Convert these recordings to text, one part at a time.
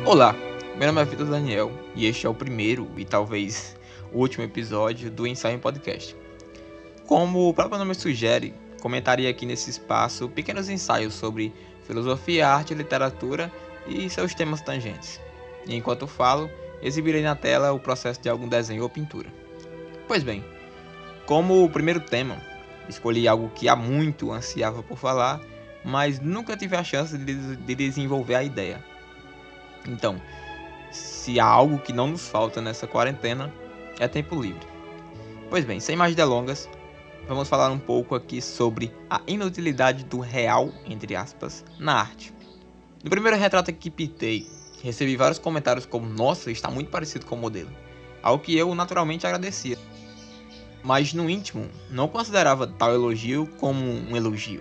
Olá, meu nome é Vitor Daniel e este é o primeiro e talvez o último episódio do Ensaio em Podcast. Como o próprio nome sugere, comentaria aqui nesse espaço pequenos ensaios sobre filosofia, arte, literatura e seus temas tangentes. E enquanto falo, exibirei na tela o processo de algum desenho ou pintura. Pois bem, como o primeiro tema, escolhi algo que há muito ansiava por falar, mas nunca tive a chance de desenvolver a ideia. Então, se há algo que não nos falta nessa quarentena, é tempo livre. Pois bem, sem mais delongas, vamos falar um pouco aqui sobre a inutilidade do real, entre aspas, na arte. No primeiro retrato que pintei, recebi vários comentários como "Nossa, está muito parecido com o modelo", ao que eu naturalmente agradecia. Mas no íntimo, não considerava tal elogio como um elogio.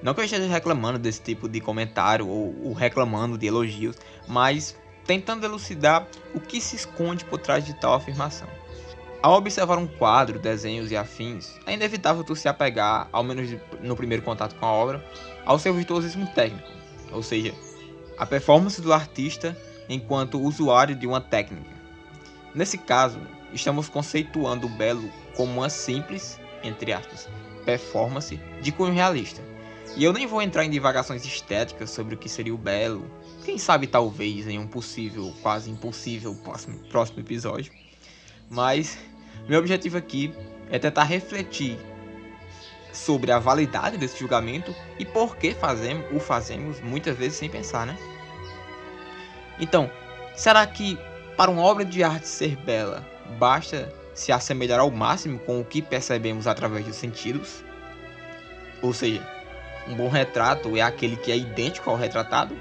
Não que eu esteja reclamando desse tipo de comentário ou reclamando de elogios, mas tentando elucidar o que se esconde por trás de tal afirmação. Ao observar um quadro, desenhos e afins, é inevitável tu se apegar, ao menos no primeiro contato com a obra, ao seu virtuosismo técnico, ou seja, a performance do artista enquanto usuário de uma técnica. Nesse caso, estamos conceituando o belo como uma simples, entre aspas, performance de cunho realista. E eu nem vou entrar em divagações estéticas sobre o que seria o belo, quem sabe talvez em um possível, quase impossível próximo episódio. Mas meu objetivo aqui é tentar refletir sobre a validade desse julgamento e por que o fazemos muitas vezes sem pensar, né? Então, será que para uma obra de arte ser bela, basta se assemelhar ao máximo com o que percebemos através dos sentidos? Ou seja, um bom retrato é aquele que é idêntico ao retratado,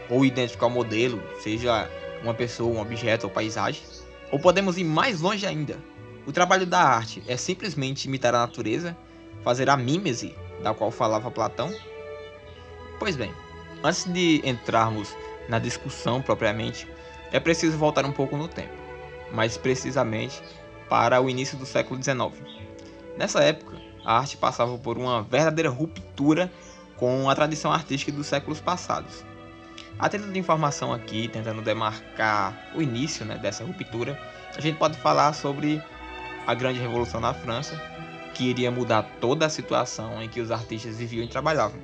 ou idêntico ao modelo, seja uma pessoa, um objeto ou paisagem. Ou podemos ir mais longe ainda. O trabalho da arte é simplesmente imitar a natureza, fazer a mímese da qual falava Platão? Pois bem, antes de entrarmos na discussão propriamente, é preciso voltar um pouco no tempo, mais precisamente para o início do século XIX. Nessa época, a arte passava por uma verdadeira ruptura com a tradição artística dos séculos passados. A título de informação aqui, tentando demarcar o início dessa ruptura, a gente pode falar sobre a Grande Revolução na França, que iria mudar toda a situação em que os artistas viviam e trabalhavam.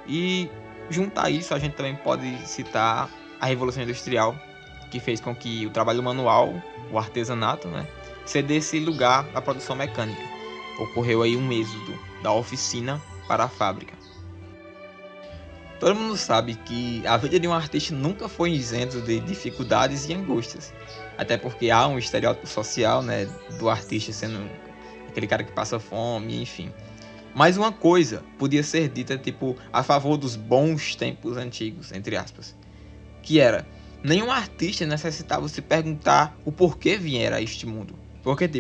E junto a isso, a gente também pode citar a Revolução Industrial, que fez com que o trabalho manual, o artesanato, cedesse lugar à produção mecânica. Ocorreu aí um êxodo da oficina para a fábrica. Todo mundo sabe que a vida de um artista nunca foi isento de dificuldades e angústias. Até porque há um estereótipo social, do artista sendo aquele cara que passa fome, enfim. Mas uma coisa podia ser dita, a favor dos bons tempos antigos, entre aspas. Que era, nenhum artista necessitava se perguntar o porquê viera a este mundo. Porque,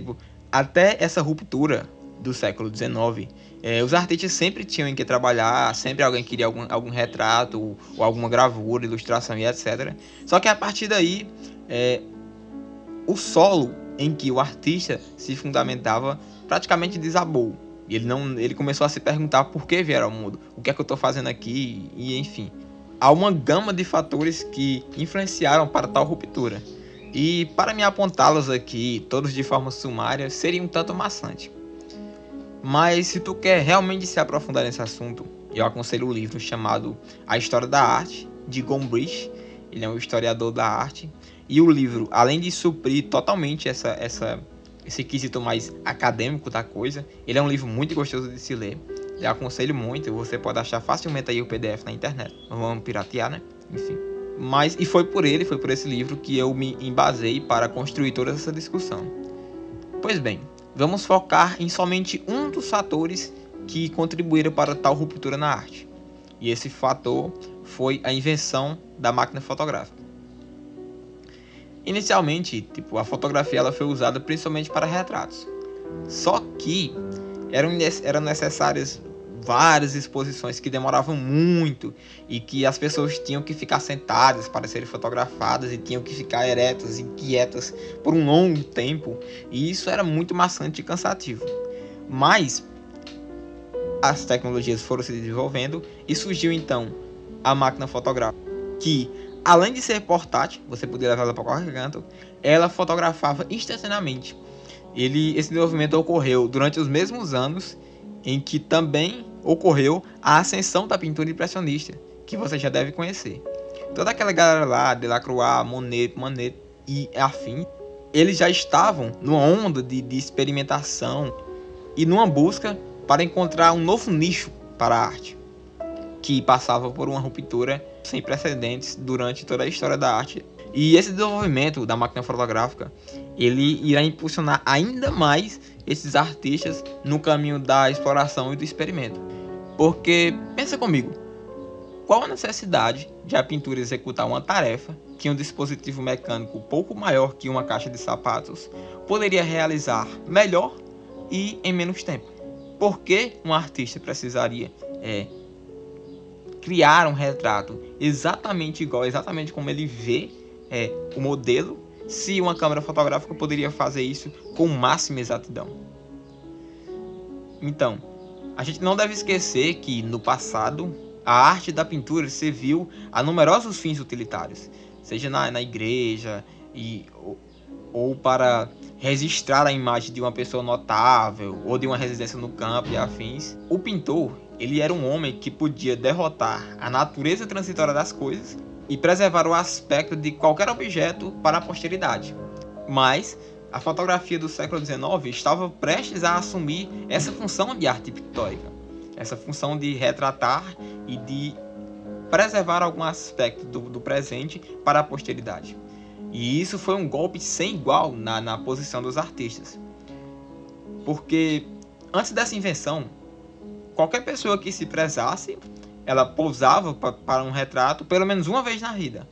até essa ruptura do século XIX, os artistas sempre tinham em que trabalhar, sempre alguém queria algum retrato, ou alguma gravura, ilustração e etc. Só que a partir daí, o solo em que o artista se fundamentava praticamente desabou. Ele começou a se perguntar por que vieram ao mundo, o que é que eu estou fazendo aqui, e enfim. Há uma gama de fatores que influenciaram para tal ruptura. E para me apontá-los aqui, todos de forma sumária, seria um tanto maçante. Mas se tu quer realmente se aprofundar nesse assunto, eu aconselho o livro chamado A História da Arte, de Gombrich. Ele é um historiador da arte. E o livro, além de suprir totalmente esse quesito mais acadêmico da coisa, ele é um livro muito gostoso de se ler. Eu aconselho muito, você pode achar facilmente aí o PDF na internet. Não vamos piratear, né? Enfim. E foi por esse livro que eu me embasei para construir toda essa discussão. Pois bem, vamos focar em somente um dos fatores que contribuíram para tal ruptura na arte. E esse fator foi a invenção da máquina fotográfica. Inicialmente, a fotografia ela foi usada principalmente para retratos. Só que eram necessárias várias exposições que demoravam muito e que as pessoas tinham que ficar sentadas para serem fotografadas e tinham que ficar eretas e quietas por um longo tempo, e isso era muito maçante e cansativo. Mas as tecnologias foram se desenvolvendo e surgiu então a máquina fotográfica, que além de ser portátil, você podia levar ela para qualquer canto, ela fotografava instantaneamente. Esse desenvolvimento ocorreu durante os mesmos anos em que também ocorreu a ascensão da pintura impressionista, que você já deve conhecer. Toda aquela galera lá, Delacroix, Manet e afim, eles já estavam numa onda de experimentação e numa busca para encontrar um novo nicho para a arte, que passava por uma ruptura sem precedentes durante toda a história da arte. E esse desenvolvimento da máquina fotográfica, ele irá impulsionar ainda mais esses artistas no caminho da exploração e do experimento. Porque, pensa comigo, qual a necessidade de a pintura executar uma tarefa que um dispositivo mecânico pouco maior que uma caixa de sapatos poderia realizar melhor e em menos tempo? Por que um artista precisaria criar um retrato exatamente igual, exatamente como ele vê o modelo, se uma câmera fotográfica poderia fazer isso com máxima exatidão? Então, a gente não deve esquecer que no passado a arte da pintura serviu a numerosos fins utilitários, seja na igreja ou para registrar a imagem de uma pessoa notável ou de uma residência no campo e afins. O pintor, ele era um homem que podia derrotar a natureza transitória das coisas e preservar o aspecto de qualquer objeto para a posteridade. Mas a fotografia do século XIX estava prestes a assumir essa função de arte pictórica, essa função de retratar e de preservar algum aspecto do presente para a posteridade. E isso foi um golpe sem igual na posição dos artistas. Porque antes dessa invenção, qualquer pessoa que se prezasse, ela pousava para um retrato pelo menos uma vez na vida.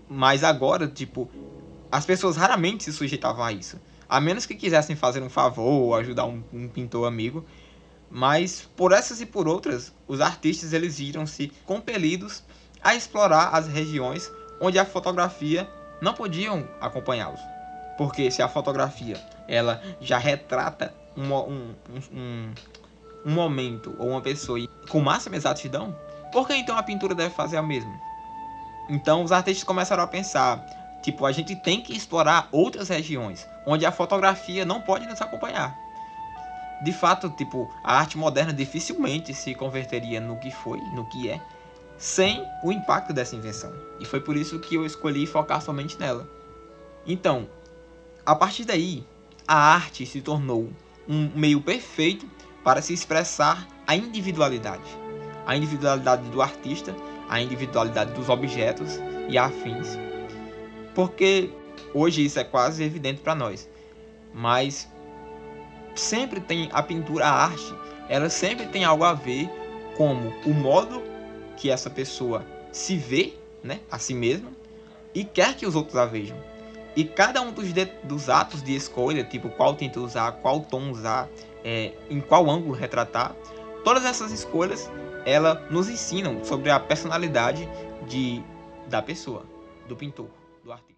Mas agora, as pessoas raramente se sujeitavam a isso, a menos que quisessem fazer um favor ou ajudar um pintor amigo. Mas por essas e por outras, os artistas eles viram-se compelidos a explorar as regiões onde a fotografia não podiam acompanhá-los. Porque se a fotografia ela já retrata um momento ou uma pessoa com máxima exatidão, por que então a pintura deve fazer a mesma? Então os artistas começaram a pensar, a gente tem que explorar outras regiões onde a fotografia não pode nos acompanhar. De fato, a arte moderna dificilmente se converteria no que foi, no que é, sem o impacto dessa invenção. E foi por isso que eu escolhi focar somente nela. Então, a partir daí, a arte se tornou um meio perfeito para se expressar a individualidade. A individualidade do artista, a individualidade dos objetos e afins. Porque hoje isso é quase evidente para nós. Mas sempre tem a pintura, a arte, ela sempre tem algo a ver como o modo que essa pessoa se vê, a si mesma, e quer que os outros a vejam. E cada um dos atos de escolha, qual tinta usar, qual tom usar, em qual ângulo retratar, todas essas escolhas, ela nos ensinam sobre a personalidade da pessoa, do pintor, do artista.